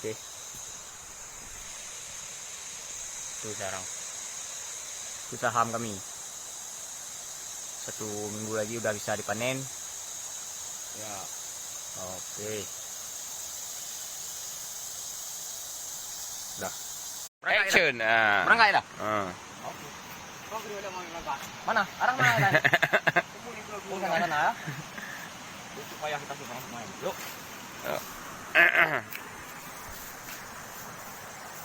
Okey. Tu sekarang. Itu saham kami. 1 minggu lagi udah bisa dipanen. Ya. Oke. Dah. Action. Berangkat dah. Oke. Kau kedua dah mau berangkat. Mana? Arah mana kan? Oh, sana ya. Supaya kita sudah main. Yuk.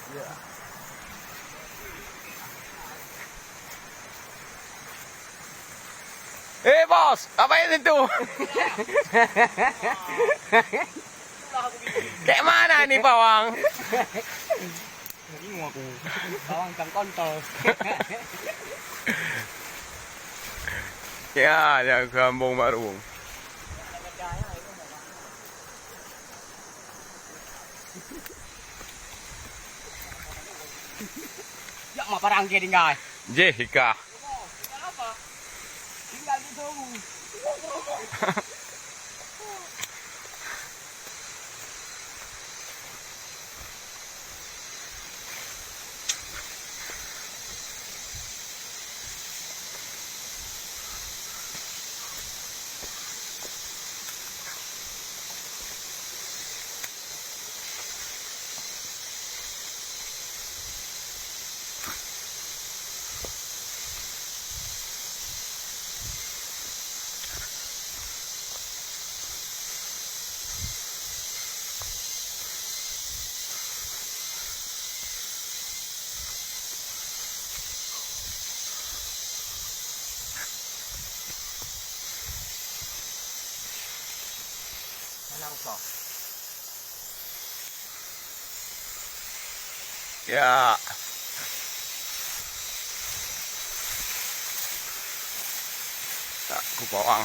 Ya. Bos, apa itu? Kayak mana nih pawang? Bingung aku. Bawang ikan kontol. Ya, yang kampung baru. Ya, mau parang ke tinggal. Jessica. Apa? Tinggal di tunggu. Mana rusak? Ya. Tak ku pawang.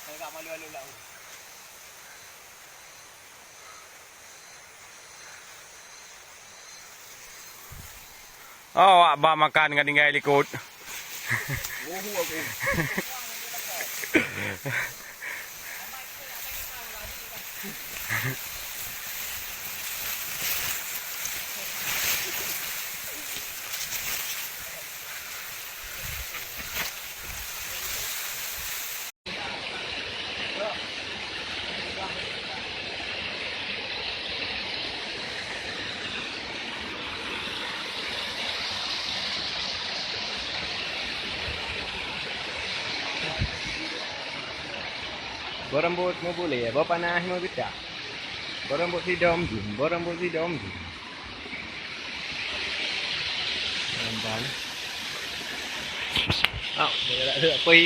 Saya enggak malu-malu lah. Oh, abah makan dengan tinggal ikut. Bohu aku. Berambut mau boleh ya, bawa panah mau tidak? Berambut sidom, berambut sidom. Nampak. Oh, dia tak pergi.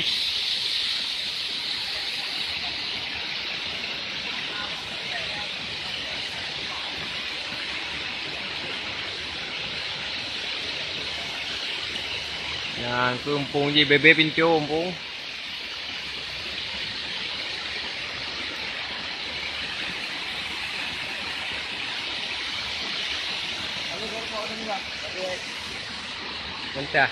Yang kumpung je bebe pincung pun. Mentah.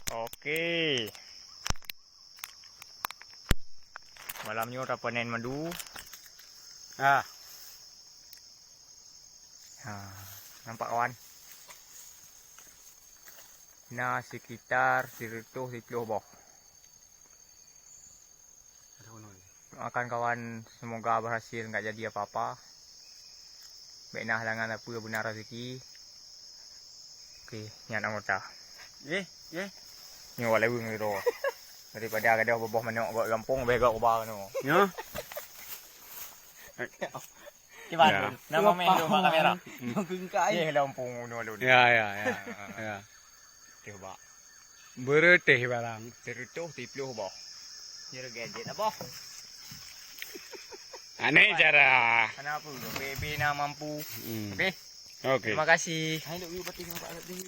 Okey. Malamnya udah panen madu. Nampak kawan? Nah, sekitar 110 boh. Doakan kawan semoga berhasil, enggak jadi apa-apa. Baiklah halangan apa benar rezeki. Okey, nyak nak ngota. Ni wala wing ro. Daripada ada boboh manok kat kampung begak ubah no. Ya. Gimana? Nama main dulu kamera. Bengkai. Ye lampung no lu. Ya. Coba. Bereteh barang. Serutuh tipluh boh. Nyere gadget apa? Aneh cara. Kenapa? BB nak mampu. Okey. Okey. Terima kasih. Hai duk pergi nampak tadi.